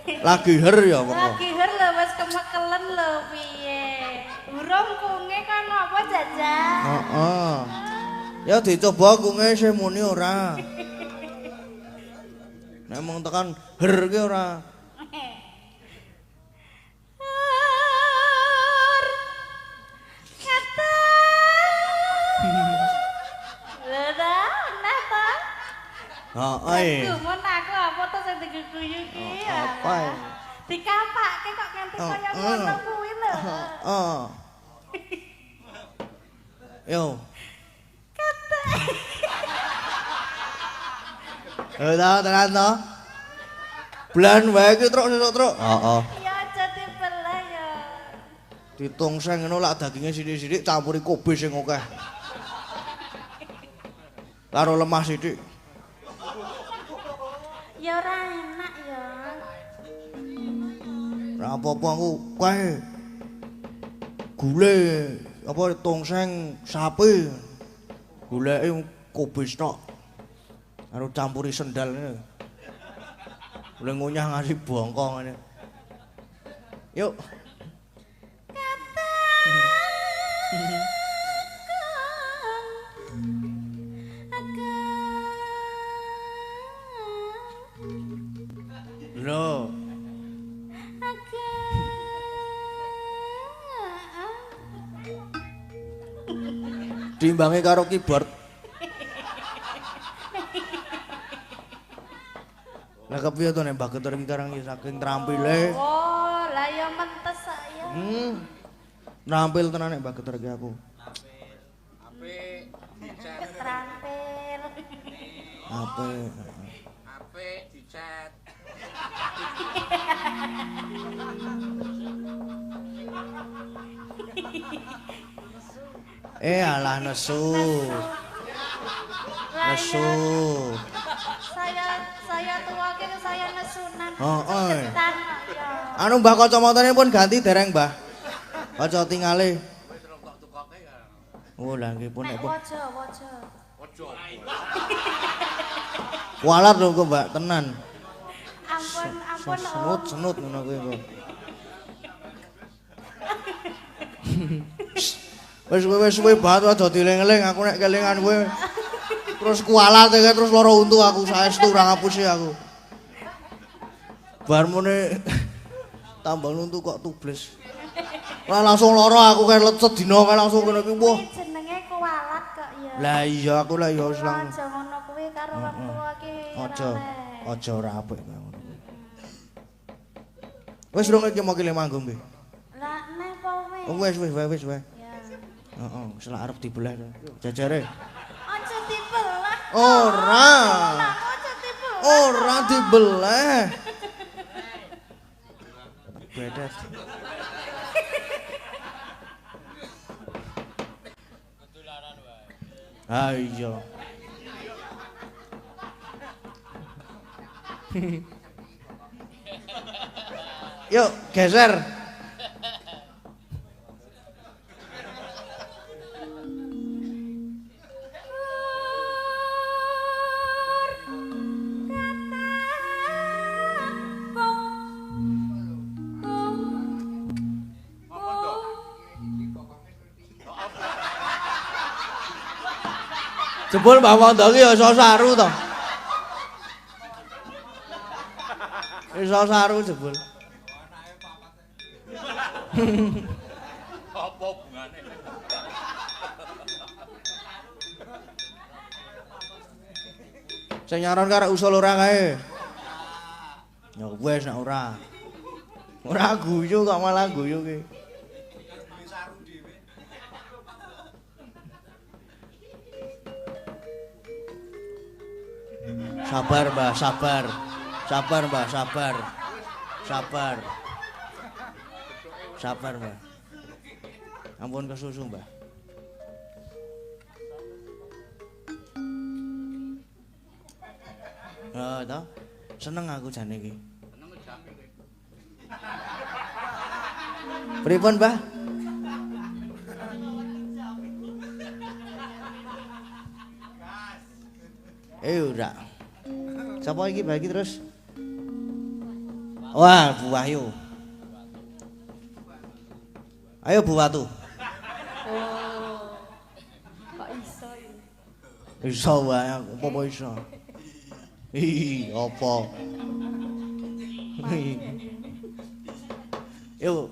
Lagi her ya wong. Lagi her lho wis kemekelen lho piye. Burung kunge kan apa jajan? Heeh. Ya dicoba kunge sing muni ora. Nek mung tekan her ki ora. Heeh. Gumun aku apa to sing diguyu iki? Apa? Dikapake kok nganti kaya ngono kuwi lho. Heeh. Yo. Kata. Tenan to. Bulan wae ki truk sesuk truk. Heeh. Ya aja dibelah ya. Ditongseng ngono lak daginge sithik-sithik campuri kobe sing akeh. Karo lemah sithik. Ya ora enak ya. Ora apa-apa aku kae. Gule apa tongseng sapi. Goleke kobe stok. Karo campuri sendal ngene. Boleh ngunyah ngasih bongkong ngene. Yuk. Lho. Diimbangi karo keyboard. Lah kepiye to nek Mbak Geter iki karang saking trampile. Oh, lah ya mentes saya. Trampil tenan nek Mbak Geter iki aku. Apik Terampil. Apik. apik dicet. Alah nesu. Nesu. Saya tua kene saya nesunan. Heeh. Cepetan kok ya. Anu Mbah kacamatane pun ganti dereng, Mbah. Kaca tingale. Oh, lah nggih pun nek Nek pun. waja. Ojo. Kualat lho kok, Mbak, tenan. Ampun Senut ngono kuwi kok. Wis banget aja dieling-eling aku nek kelingan kowe. Terus kualat terus lara untu aku saestu ora ngapusi aku. Bar mune tambah untu kok tubles. Lah langsung lara aku kae sedina kae langsung kene iki wah. Kuwi jenenge kualat kok ya. Lah iya aku lah ya wis lang. Aja ngono kuwi karo wong tua ki. Aja ora apik ngono kuwi. Wis rong iki mau kile manggung nggih. Lah nek apa wis? Oh wis. Ya. Heeh, wis lak arep dibelah to. Jajare. Aja dibelah. Ora. Aja dibelah. Ora dibelah. Bedet. Ah iya. Yuk, geser. Jebul Mbah Wanda iki ya iso saru to. Iso saru jebul. Apa hubungane? Sing nyaron karek usul ora kae. Ya wis nek ora. Ora guyu kok malah guyu ki. Sabar, Mbah, sabar. Sabar, Mbah, sabar. Sabar. Sabar, Mbah. Ampun kesusu, Mbah. Oh, toh. Seneng aku jane iki. Seneng jame kowe. Pripun, Mbah? Ora. Sapa iki bagi terus? Wah, Bu Wahyu. Ayo Bu Watu. Oh. Kok iso iki? Iso wae aku apa iso. Ih, apa? Yo.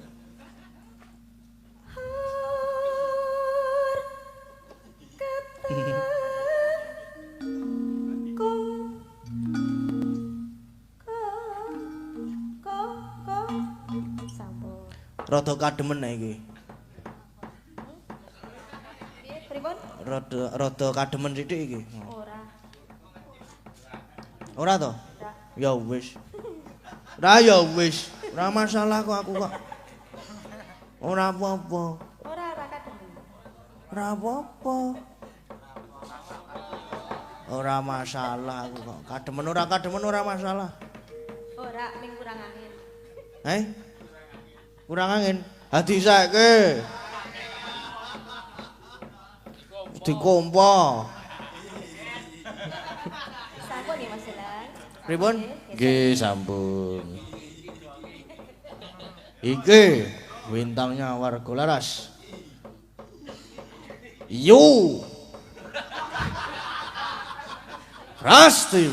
Rada kademen iki. Piye pripun? Rada kademen sithik iki. Ora. Ora to? Ora. Ya wis. Ya wis. Ora masalah kok aku kok. Ora apa-apa. Ora kademen. Ora apa-apa. Ora masalah aku kok. Kademen ora masalah. Ora ming kurang angin. Kurang angin. Hadi saiki. Dikompo. Sampun ya Mas Elang. Pripun? Nggih, sampun. Iki bintangnya warga laras. Yo. Rasti.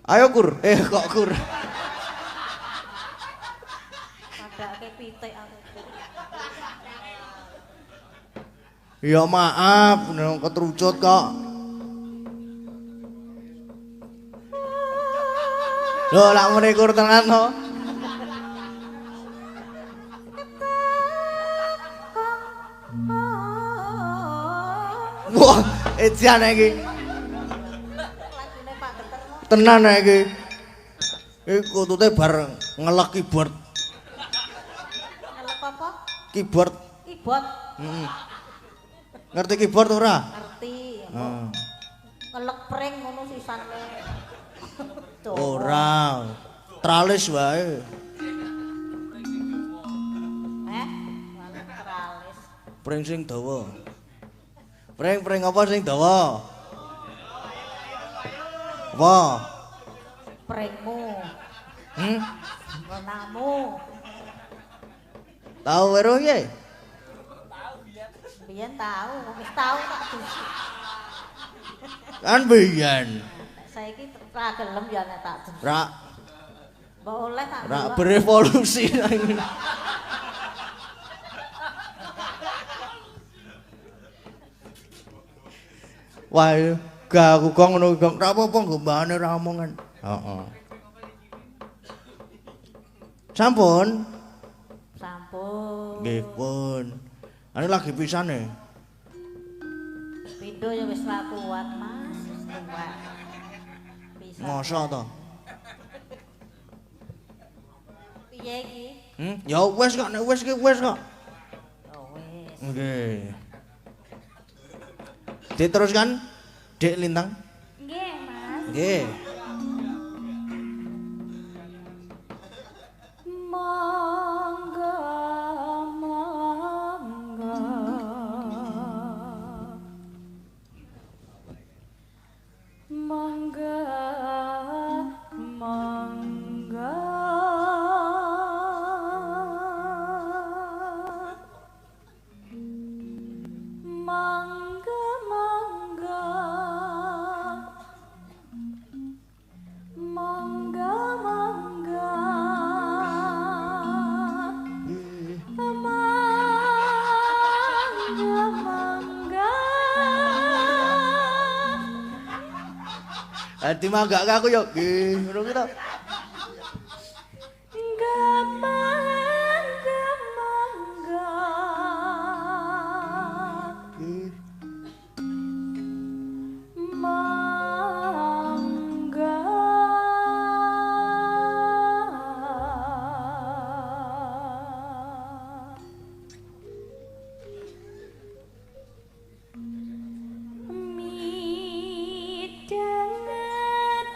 Ayo Kur, kok Kur. Padake pitik aku. Ya maaf, nang ketrucut kok. Lho, lak mrene Kur tenan to. Wah, edan iki. Lagune Pak Geter kok. Tenan iki. Iki kutute bar ngelek keyboard. Ngelep apa? Keyboard. Keyboard. Heeh. Ngerti keyboard ora? Ngerti. Heeh. Ngelek pring ngono sisane. Ora. Tralis wae. Ngelek teralis. Pring sing dawa. Pring apa sing dawa? Apa? Pringmu. Gonamu. Tahu weruh ye? Biyen tahu, wis tahu tak dusi. Kan biyen. Saiki ra gelem ya nek tak dusi. Ra Mbok oleh tak. ra berevolusi. Wah, gak aku kok ngono kok ra apa-apa gombane ra omongan. Heeh. Sampun? Sampun. Nggih pun. Ane lagi pisane. Pindho ya wis ra kuat, Mas. Wis tuwa. Bisa. Mosok to? Piye iki? Ya wis kok, nek wis ki wis kok. Oh wis. Nggih. Diteruskan, Dek Lintang. Nggih, Mas. Nggih. Mangga mangga mangga mangga mangga mangga mangga mangga mangga mangga Ati mangga aku yo. Nggih, ngono ki to. mangga mangga Nggih. mangga midangan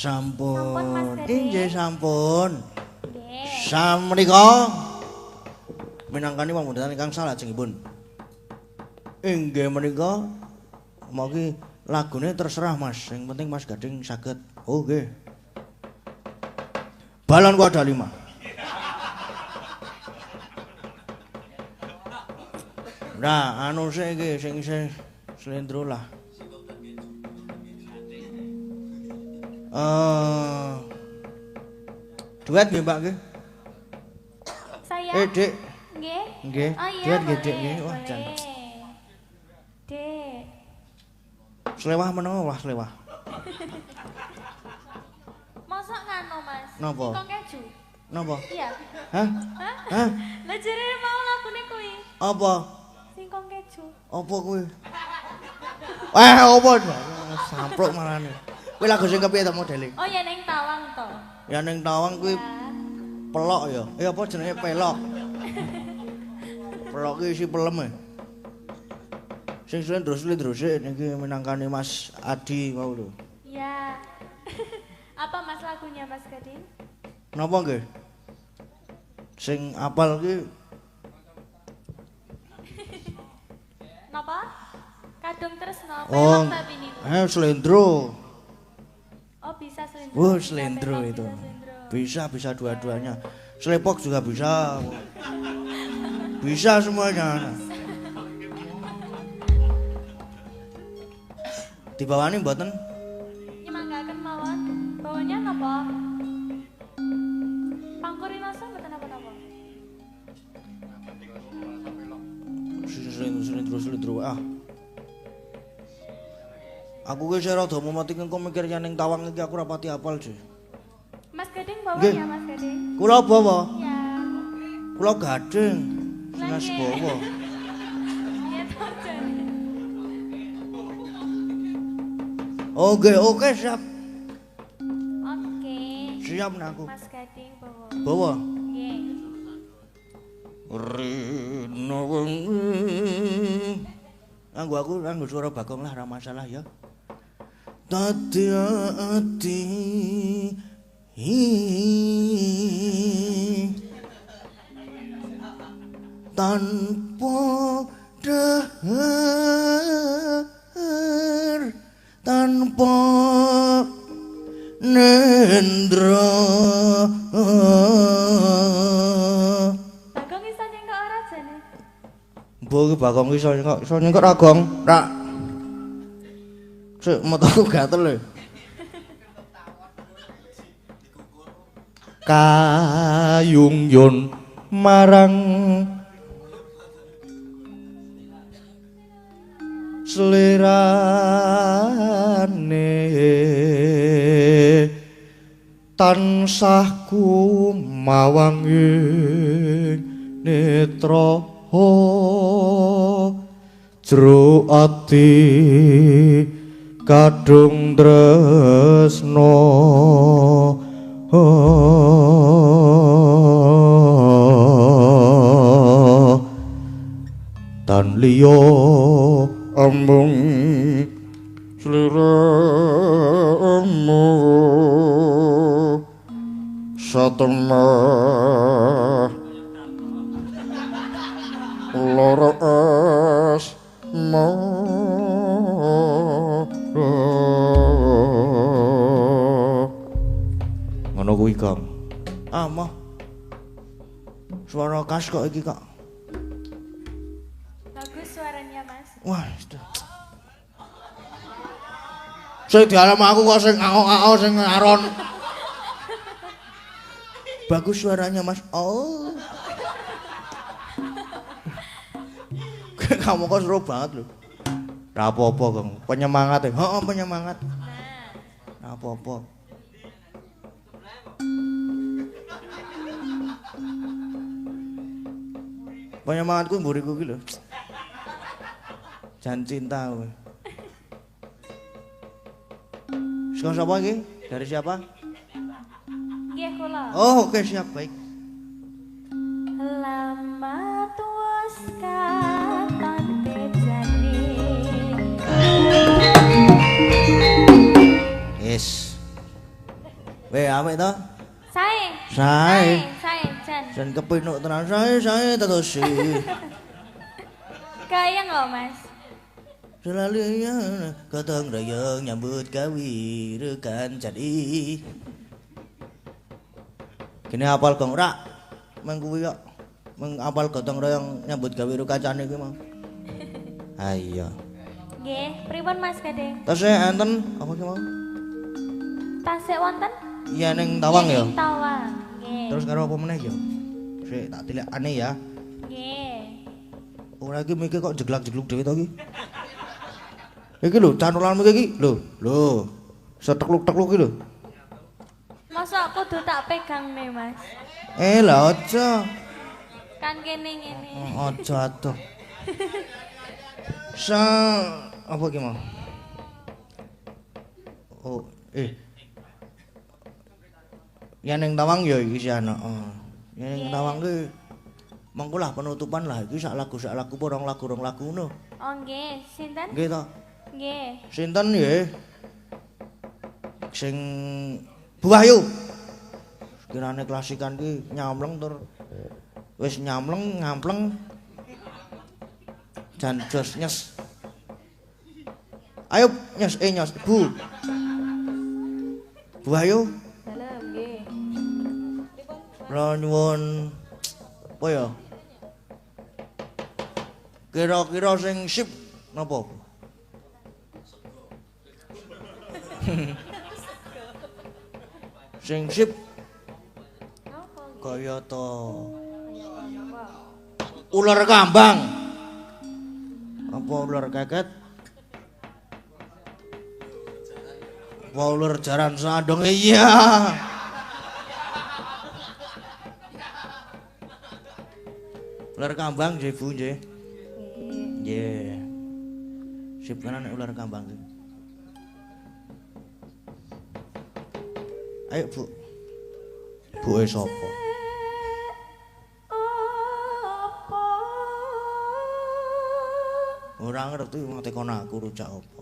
Sampun, Mas Sampun. Gading. Inggih sampun. Nggih. Samrika minangkani pamundhatan ingkang salajengipun. Inggih menika mongki lagune terserah Mas. Sing penting Mas Gading saged. Oh nggih. Balon kuada 5. Nah, anu sik iki sing slendro lah. Duet nggih Mbak nggih. Saya. Dik. Nggih. Nggih. Oh iya, Duet nggih boleh, Dik nggih. Wah, boleh. jan. Dek. Slewah menapa wah slewah. Mosok ngano, Mas? Napa? Singkong keju. Napa? Iya. Hah? Hah? Hah? Lah jare mau lagune kuwi. Apa? Singkong keju. Apa kuwi? Apa? Sampruk malane. Kuwi lagu sing kepiye ta modele? Oh ya neng tawang to. Ya ning Tawang kuwi Ya. pelok ya. Apa jenenge pelok? Pelok ki isi pelem e. Sing slendro-slendro sik niki minangkani Mas Adi mau lho. Ya. Apa Mas lagunya Mas Gading? Napa nggih? Sing apal ki Napa? Kadung tresno oh, pelok tapi niku. slendro. Oh bisa selendro. Oh, bisa slendro pelok, itu. bisa selendro. Bisa dua-duanya. Slepok juga bisa. Bisa semuanya. Dibawani mboten? Nyemanggaken mawon. Bawanya napa? Pangkuri rasa mboten apa-apa. Slendro. Aku ki sira rada mumet iki engko mikir ning Tawang iki aku ora pati apal, Ji. Mas Gading bawa Nggih. ya Mas Gading? Kula bawa. Ya. Kula gading. Lah, Mas nggih. bawa. Iya toh jane. Oke, siap. Oke. Siap naku. Mas Gading bawa. Bawa. Nggih. Rino wengi. Anggo suara Bagong lah ora masalah ya. Dadi ati tanpa dahar tanpa nendra Bagong iso nyengkok ora jane? Mbok ki Bagong iso nyengkok ra Gong. Ra. Sik mataku gatel lho. Kayung yun marang slirane tansah kumawang ing netra jero ati kadung tresna tan liya ambung sliramu satemah lara asmara ngono kuwi Kang. Mah suara khas kok iki Kak. Bagus suaranya Mas. Wah, sing dialam aku kok sing ao sing aron. Bagus suaranya Mas. Oh. Kamu kok seru banget loh. Ra apa-apa, Kang. Penyemangat ya. Heeh, penyemangat. Ra apa-apa. Penyemangatku mburiku iki lho. Jan cinta kowe. Sekarang siapa iki? Dari siapa? Nggih kula. Oh, oke siap, baik. Lama tuas katon bejane. Yes. apik to? Sae. Sae. Sae, Jan. Jan kepinuk tenan sae terus. Kayang kok, Mas. Selalu ya gotong royong nyambut gawe rekan jadi. Kene apal gong rak. Meng kuwi kok. Meng apal gotong royong nyambut gawe rekan kancane kuwi mau. Ayo. Nggih, pripun Mas Gading? Tasih enten apa ki mau? Tasik wonten? Iya ning Tawang ya. Ning Tawang. Nggih. Terus karo apa meneh ya? Sik tak tilekane ya. Nggih. Ora iki mikir kok jeglak-jegluk dhewe to iki. Iki lho canulanmu iki lho. Setekluk-tekluk iki lho. Masa kudu tak pegang nih, Mas? Lah aja. Kan kene ngene. Aja atuh. Apa ki mau? Oh, ya ning Tawang ya iki si anak. Ya ning Tawang ki mengko lah penutupan lah iki sak lagu rong lagu ngono. Oh nggih, sinten? Nggih to. Nggih. Sinten nggih? Sing Bu Wahyu. Kirane klasikan ki nyamleng tur wis nyamleng ngampleng jan jos nyes. Ayo nyes nyes Bu. Bu Wahyu. Dalem nggih. Kula nyuwun apa ya? Kira-kira sing sip napa? Sing sip kaya to ular kambang apa ular keket apa ular jaran sandong iya ular kambang nggih Bu nggih nggih sip kanan ular kambang ayo Bu Bu sapa ora ngerti wong tekon aku rujak apa.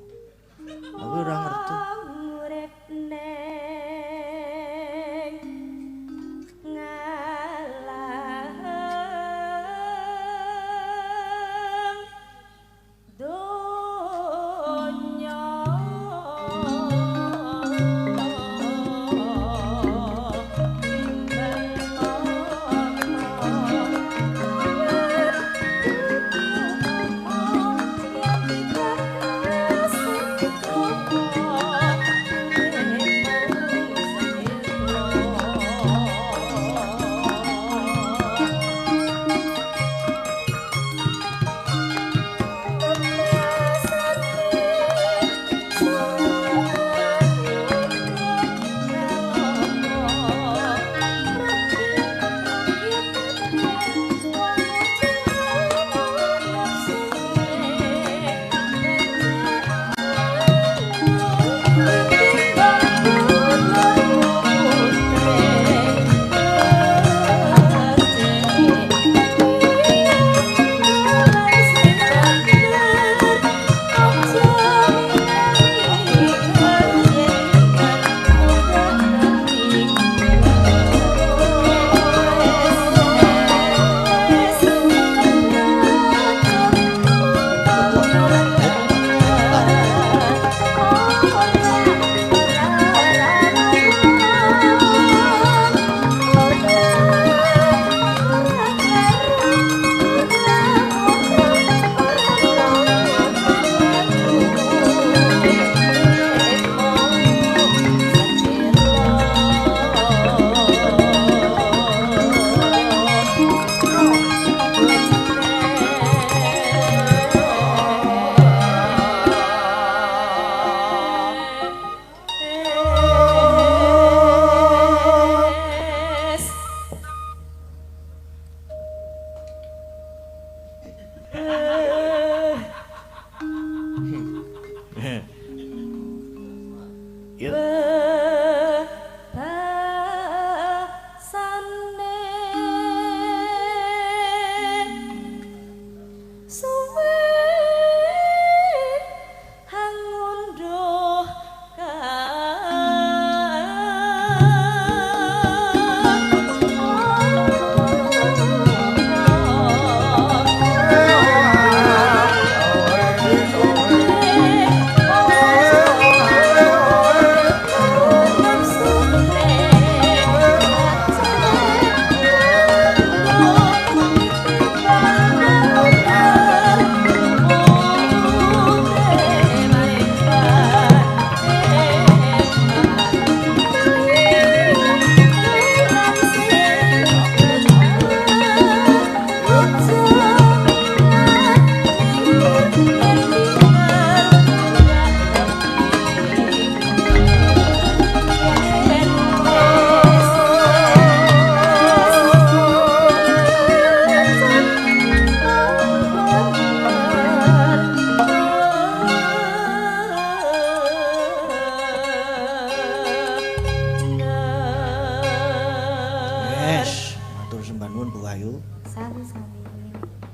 Aku ora ngerti.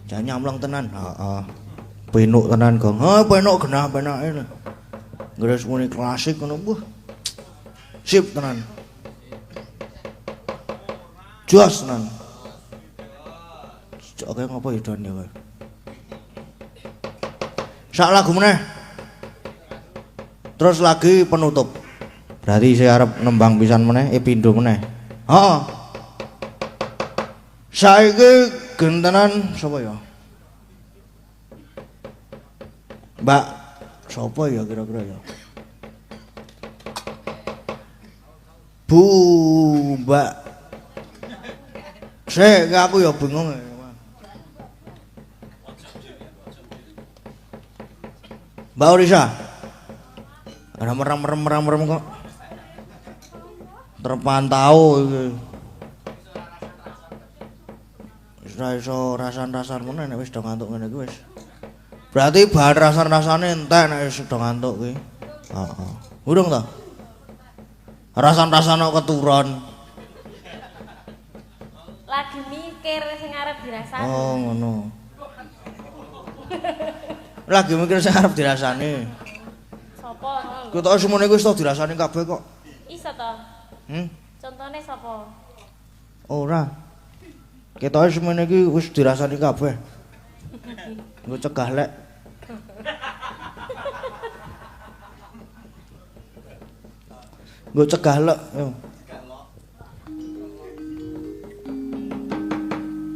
Jan nyamleng tenan. Heeh. Penuk tenan, Gong. Penuk genah penake. Gres muni klasik ngono, buh. Sip tenan. Jos tenan. Oke ngopo ya Don ya kowe. Sak lagu meneh. Terus lagi penutup. Berarti saya arep nembang pisan meneh, pindho meneh. Heeh. Saiki gentenan sapa ya? Mbak sapa ya kira-kira ya? Bu Mbak. Sik aku ya bingung. Mbak Orisa. Ada merem kok. Terpantau iki. Wis ora iso rasan-rasan meneh nek wis do ngantuk ngene iki wis. Berarti bahan rasan-rasane entek nek wis do ngantuk kuwi. Heeh. Urung to? Rasan-rasan kok keturun. Lagi mikir sing arep dirasani. Oh, ngono. Lagi mikir sing arep dirasani. Sopo ngono? Ketoke semene kuwi wis tau dirasani kabeh kok. Iso to? Contone sapa? Ora. Ketoke semene iki wis dirasani kabeh. Nggo cegah lek. Nggo cegah lek. Yo.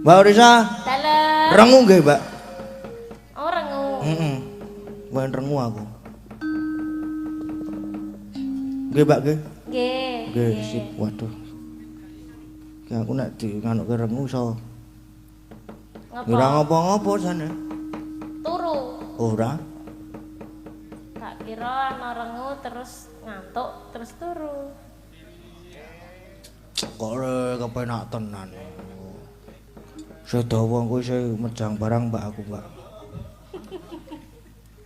Mbak Orisa. Dalem. Rengu nggih, Mbak? Oh, rengu. Heeh. Wen rengu aku. Nggih, Mbak, nggih. Nggih. Nggih, sip. Waduh. Ki aku nek di nganuke rengu iso. Ngopo? Ora ngopo-ngopo jane. Turu. Ora. Tak kira ana rengu terus ngantuk terus turu. Kok kepenak tenan. Sedawa kuwi sing mejang barang Mbak aku, Mbak.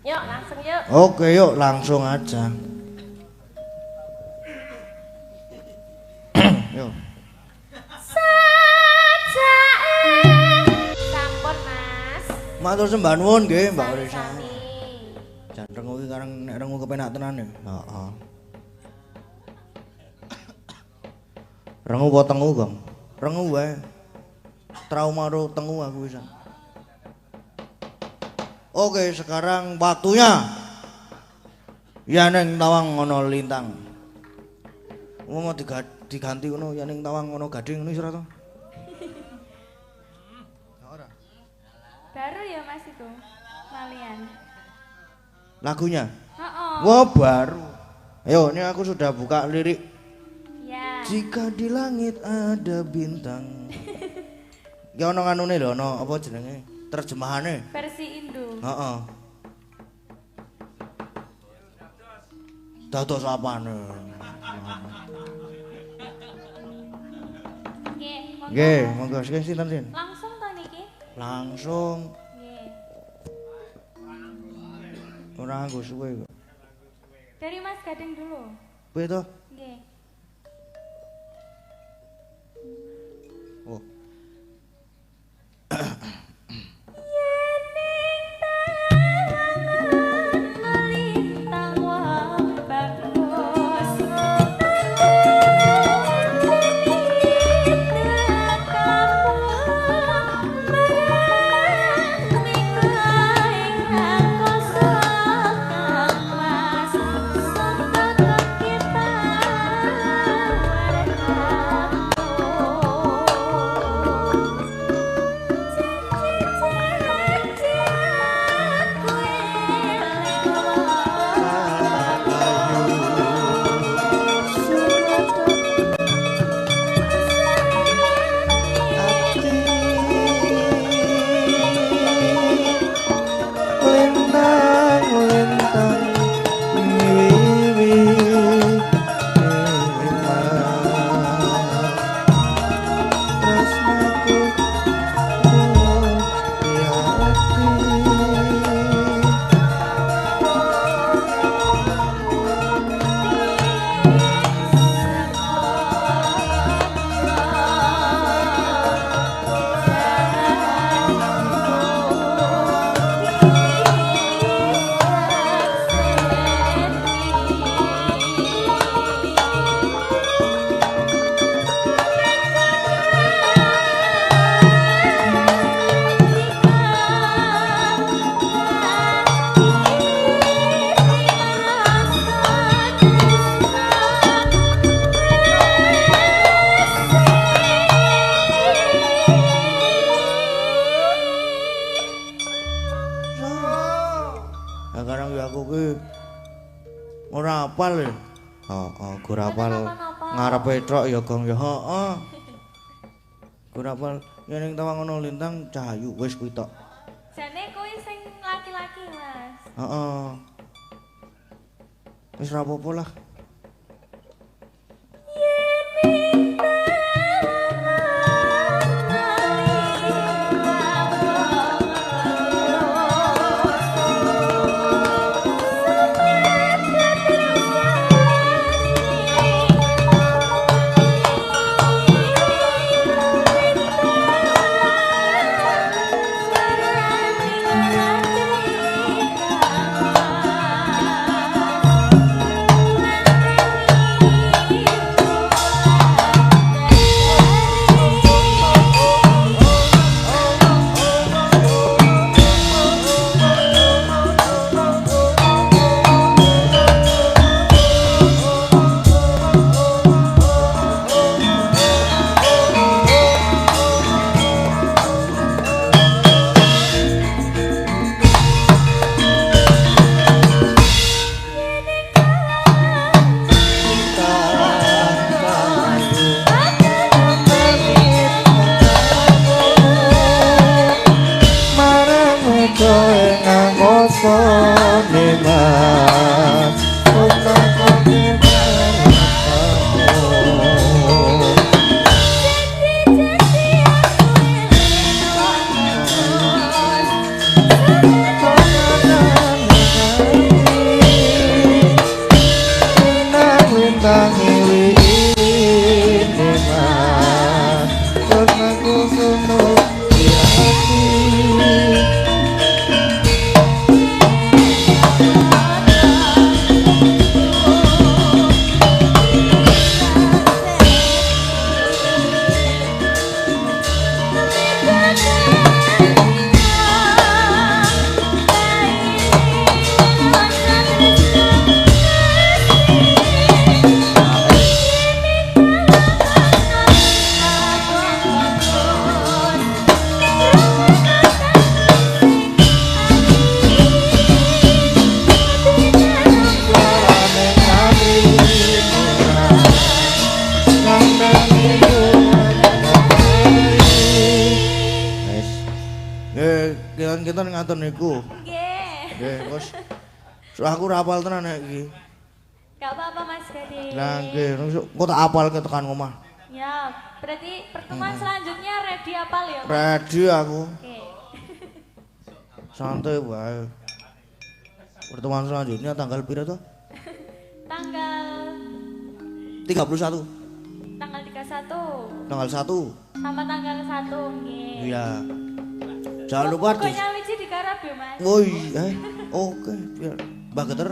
Yuk, langsung yuk. Oke, yuk langsung aja. Yuk. Sampun, Mas. Matur sembah nuwun nggih, Mbak Orisa. Sami. Jan rengu iki kareng nek rengu kepenak tenan ya. Heeh. Rengu apa tengu, Gong? Rengu wae. Trauma ro tengu aku bisa. Oke, sekarang waktunya Yaneng Tawang ngono lintang. Mau diganti ngono Yaneng Tawang ngono gading ngono ora to? Ora. Baru ya Mas itu. Malian. Lagunya? Heeh. Wah, baru. Ayo, ini aku sudah buka lirik. Ya. Jika di langit ada bintang. Ya ono nganune lho, ono apa jenenge? Terjemahane. Versi Indo. Heeh. Dados apane? Nggih. Nggih, monggo sing sinten Sin? Langsung to niki? Langsung Nggih. ora nggo suwe kok. Dari Mas Gading dulu. Piye to? Nggih. Oh. kadang-kadang ya aku ki ora apal ya. Heeh, ora apal. Ngarepe tok ya Gong ya heeh. Ora apal yen ning Tawangono Lintang Cahayu wis kuwi tok. Jane kuwi sing laki-laki, Mas. Heeh. Wis ora apa-apa lah. Kita ngatur niku. Nggih. Nggih, Bos. So aku ora apal tenan nek iki. Gak apa-apa Mas Gading. Lah nggih, kok tak apalke tekan omah. Ya, berarti pertemuan selanjutnya ready apal ya? Mas? Ready aku. Oke. Santai wae. Pertemuan selanjutnya tanggal pira toh? Tanggal 31. tanggal 31 Tanggal 1. sama tanggal 1 nggih. Iya. Jangan lupa di. Pokoknya wiji digarap ya, Mas. Woi, oke, biar Mbak Geter.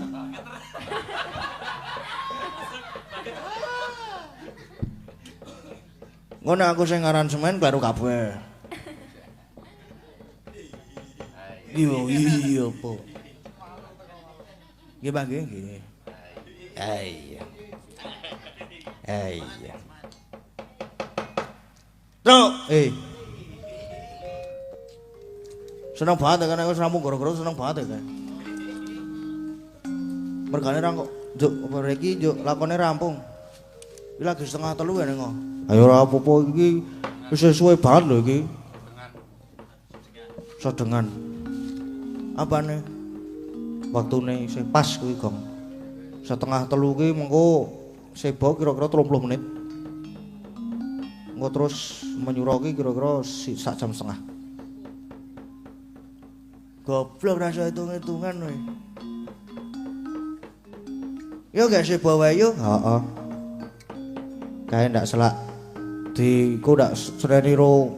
Ngono aku sing aransemen baru kabeh. Iya, po. Nggih, Bang, nggih. Iya. Iya. Truk, seneng banget kan aku seramu goro-goro seneng banget kan. Mergane ra kok njuk apa iki njuk lakone rampung. Iki lagi setengah 3 ya ning kok. Ayo ora apa-apa iki wis suwe banget lho iki. Sedengan. Apane? Waktune sing pas kuwi, Gong. Setengah 3 ki mengko sebo kira-kira 30 menit. Engko terus menyuro ki kira-kira sak jam setengah. Goblok rasa hitung-hitungan weh. Yo gak sih bawa yo? Heeh. Kae ndak selak di ku ndak seneni ro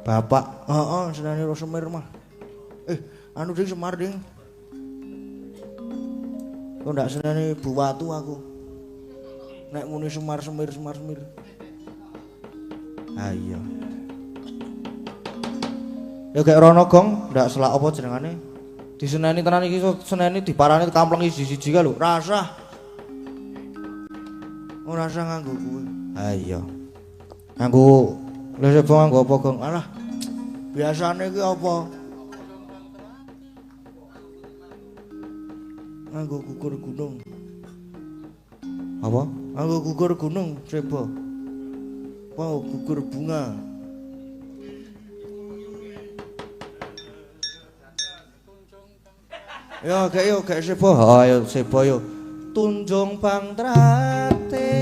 bapak. Heeh, seneni ro Semir mah. Anu ding Semar ding. Ku ndak seneni Bu Watu aku. Nek muni Semar. Ah iya. Ya kayak Rono Gong, ndak selak apa jenengane. Diseneni tenan iki seneni diparani kampleng siji-siji ka lho. Rasah. Ora rasah nganggo kuwi. Ha iya. Nganggo lha sapa nganggo apa Gong? Alah. Biasane iki apa? nganggo gugur gunung. Apa? Nganggo gugur gunung, Sreba. Wow, gugur bunga. Yo, gak Sreba. Ayo Sreba yo. Tunjung pangtrate.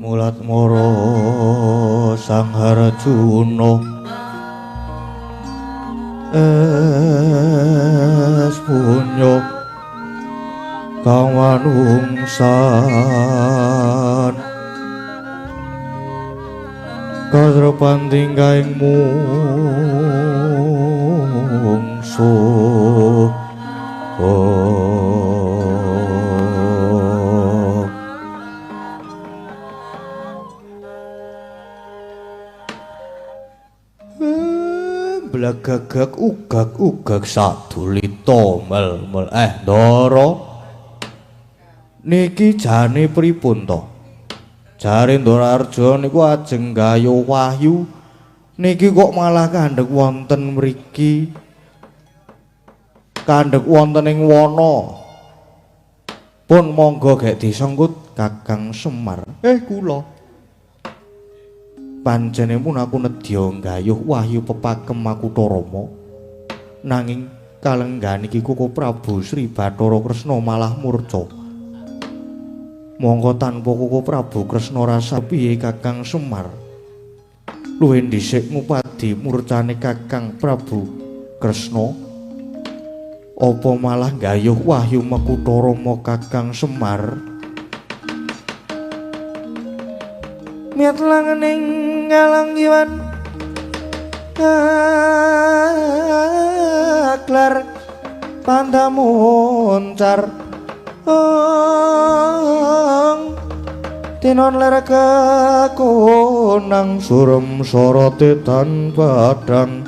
Mulat moro Sang Harjuna punya kawanungsan kasrepan tingkaing mungsuh blagagag ugag sadulita mel-mel Ndara niki jane pripun to? Jare Ndara Arjuna niku ajeng gayuh wahyu niki kok malah kandhek wonten mriki kandhek wonten ing wana pun monggo gek disengkut Kakang Semar kula panjenengan aku nedya gayuh wahyu pepakem Makutha Rama nanging kalenggan iki Koko Prabu Sri Bathara Kresna malah murca monggo tanpa Koko Prabu Kresna rasa piye Kakang Semar luwih dhisik ngupadi murcane Kakang Prabu Kresna apa malah gayuh wahyu Makutha Rama Kakang Semar miat langening ngalanggiwan aklar pandamuncar tinon ler kakunang surem sorote tan padang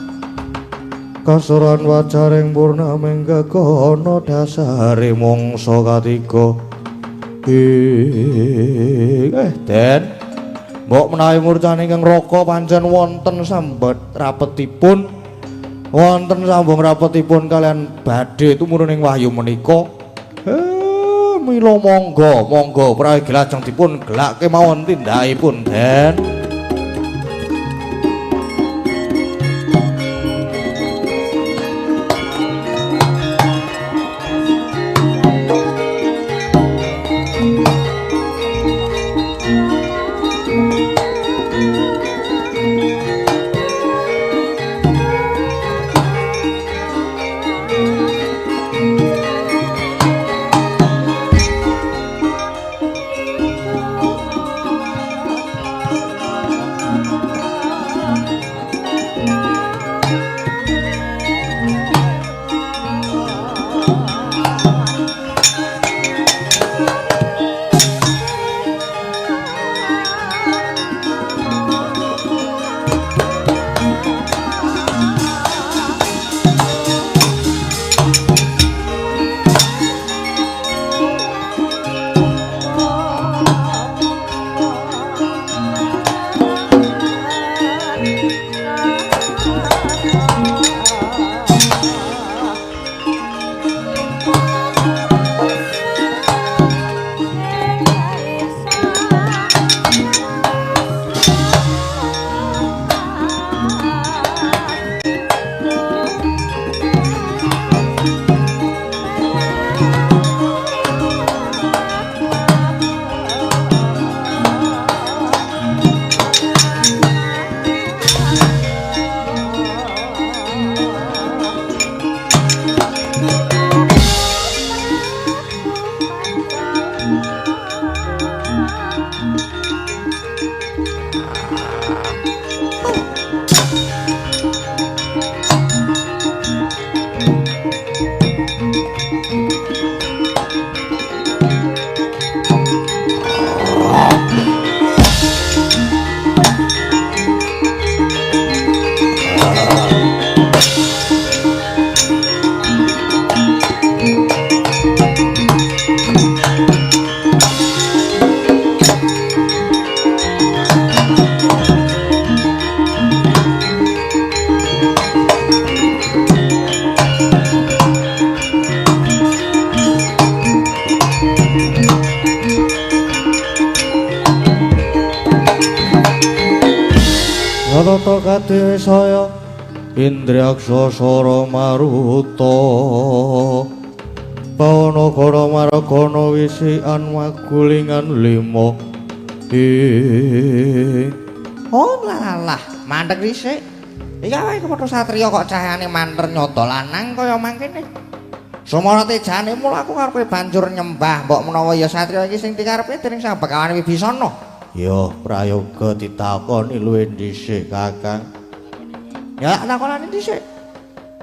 kasuran wacaring purnaming gegono dasare mangsa katiga Den mbok menawi murcane ingkang raka pancen wonten sambat rapetipun wonten sambung rapetipun kalian badhe tumurun ing wahyu menika. Mila monggo prayogi lajeng dipun gelake mawon tindakipun Den. Rata kadhe saya Indriaksa Sara Maruta Pawanagara Maragana wisikan magulingan 5 Oh lalah mandeg dhisik iki awake kepethuk satriya kok cahayane manter nyoto lanang kaya mangkene Sumara tejane mula aku karepe banjur nyembah mbok menawa ya satriya iki sing dikarepe dening Sang Begawan Wibisana Yo prayoga ditakoni luwih dhisik Kakang. Ya takoni dhisik.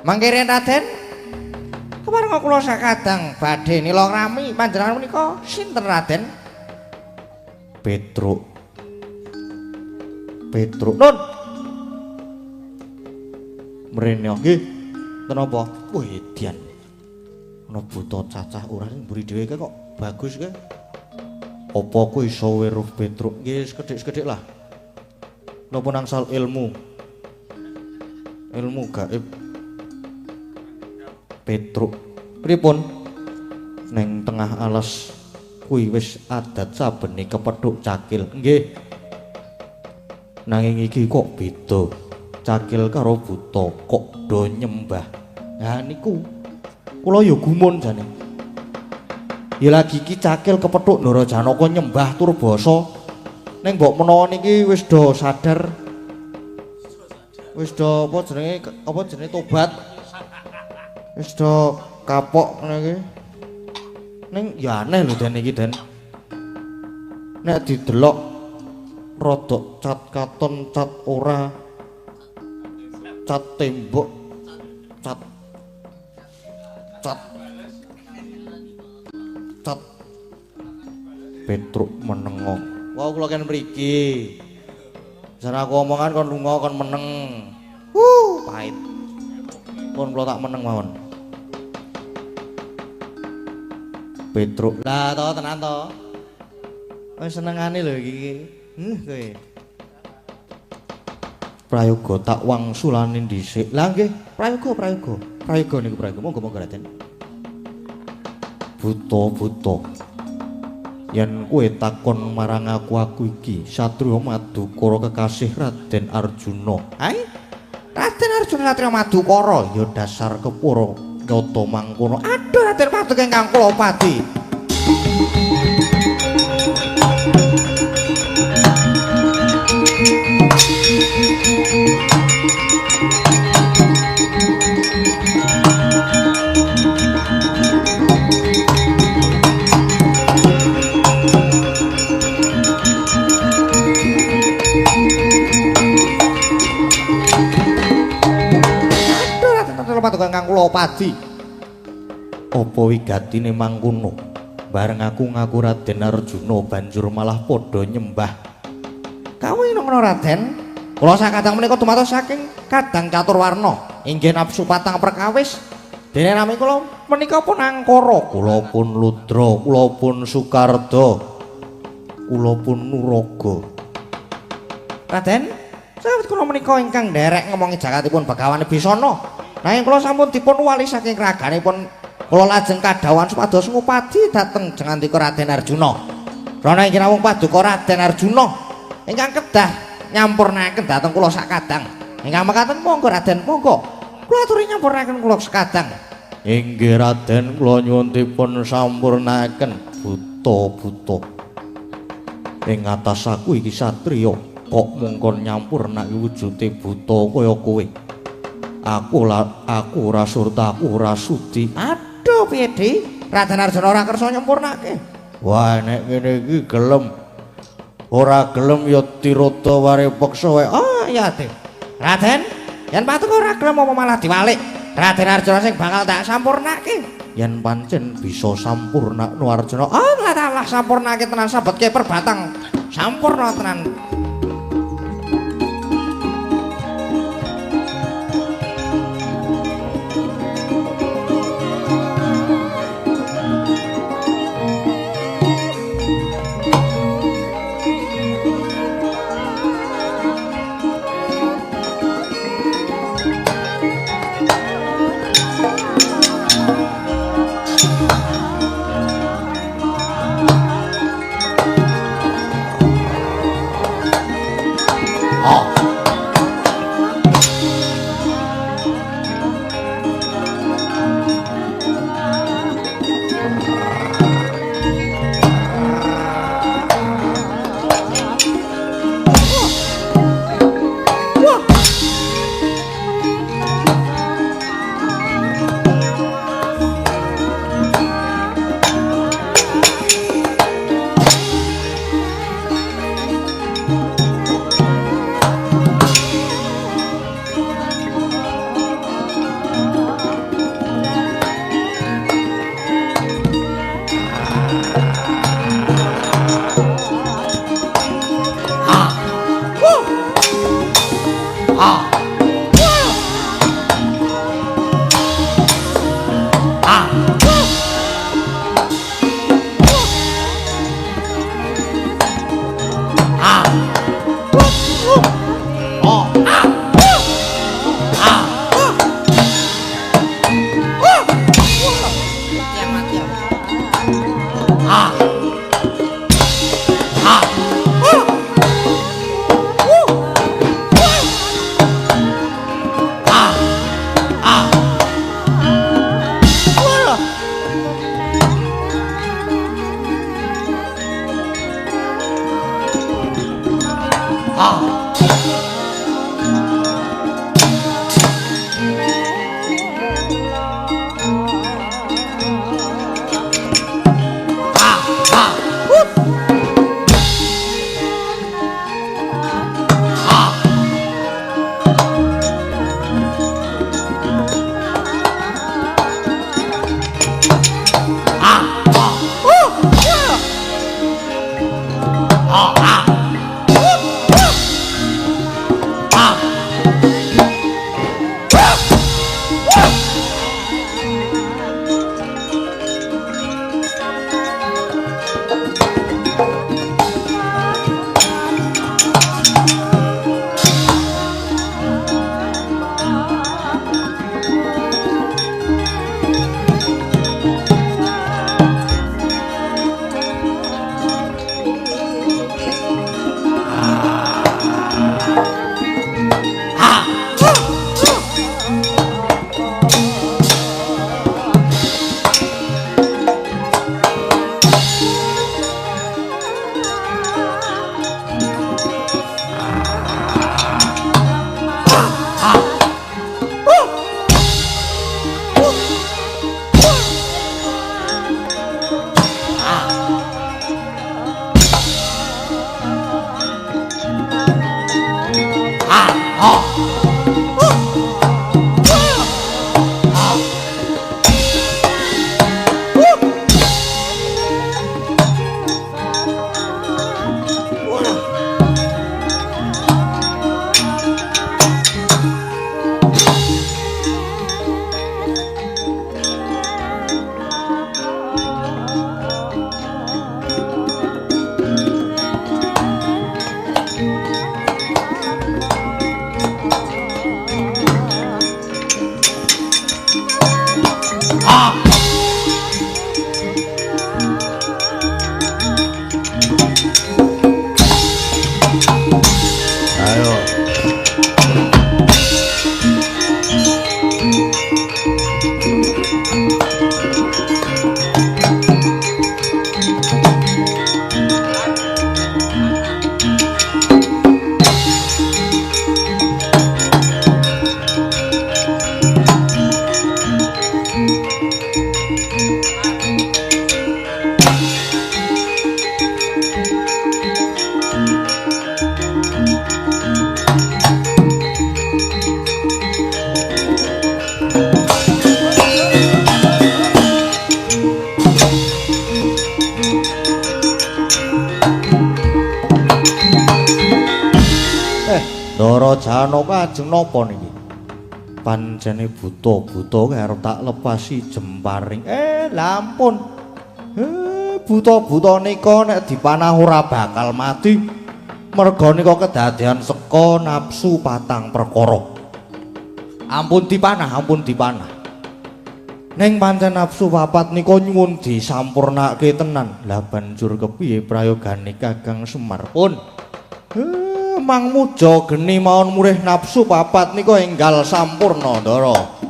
Mangke Raden. Kepareng kula sakadang badhe nila rami panjenengan menika sinten Raden? Petruk. Nun. Mrene nggih. Kenapa? Wah edian. Ana buta cacah ora mburi dhewe kok bagus ke? Apa ku iso weruh Petruk? Nggih, sekedhik-sekedhik lah. Napa nangsal ilmu gaib. Petruk. Pripun? Neng tengah alas kuwi wis adat sabene kepethuk cakil. Nggih. Nanging iki kok beda. Cakil karo buta kok do nyembah. Nah niku kula ya gumun jane. Ya lagi iki cakil kepethuk Ndara Janaka nyembah tur basa. Ning mbok menawa niki wis do sadar. Wis do apa jenenge tobat. Wis do kapok ngene iki. Ning ya aneh lho Den iki Den. Nek didelok rodok cat katon cat ora cat tembok cat Petruk menengo. Wah kula kan mriki. Jan aku omongan kon lunga kon meneng. Pahit. Pun kula tak meneng mawon. Petruk. Lah to tenan to. Wis senengane lho iki. Kowe. prayoga tak wangsulane dhisik. Lah nggih, prayoga. Prayoga niku prayoga. Monggo Raden. Buta. Yen kowe takon marang aku iki Satriya Madukara kekasih Raden Arjuna. Hai? Raden Arjuna Satriya Madukara ya dasar kepura nyata mangkono. Aduh Raden Paduka ingkang kula pati. Paduka ingkang kula padi. Apa wigatine mangkono? Bareng aku ngaku Raden Arjuna banjur malah padha nyembah. Kawin ngono Raden. Kula sakadang menika dumados saking kadang caturwarna inggih nafsu patang perkawis. Dene nami kula menika pun Angkara, kula pun Ludra, kula pun Sukarda, kula pun Nuraga. Raden, sawet kula menika ingkang nderek ngomongi jakatipun Bagawane Bisana. Nanging kula sampun dipun wali saking raganipun kula lajeng kadhawan supados ngupadi dhateng jengandika Raden Arjuna. Rana inggih namung paduka Raden Arjuna ingkang kedah nyampurnaken dhateng kula sakadang. Ingkang mekaten monggo Raden, monggo. Kula aturi nyampurnaken kula sakadang. Inggih Raden, kula nyuwun dipun sampurnaken buta. Ing atas aku iki satriya kok mungkon nyampurnake wujude buta kaya kowe. Aku ora surta, aku ora sudi. Aduh piye Di? Raden Arjuna ora kersa nyampurnake. Wah nek ngene iki gelem. Ora gelem ya tirata warepeksa wae. Oh iya Di. Raden, yen paduka ora gelem apa malah diwalik. Raden Arjuna sing bakal tak sampurnake. Yen pancen bisa sampurnakno Arjuna. Oh lah sampurnake tenan sabetke perbatang. Sampurna tenan. Ndara Janaka ajeng napa niki? Pancene buta-buta arep tak lepasi jemparing. Lampun. Buta-buta nika nek dipanah ora bakal mati. Merga nika kedadean seka nafsu patang perkara. Ampun dipanah. Ning pancen nafsu papat nika nyuwun disampurnake tenan. Lah banjur kepiye prayogane Kakang Semar pun? Mang muja geni mawon murih nafsu papat nika enggal sampurna Ndara.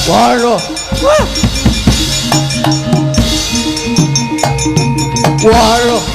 Waduh. Waduh.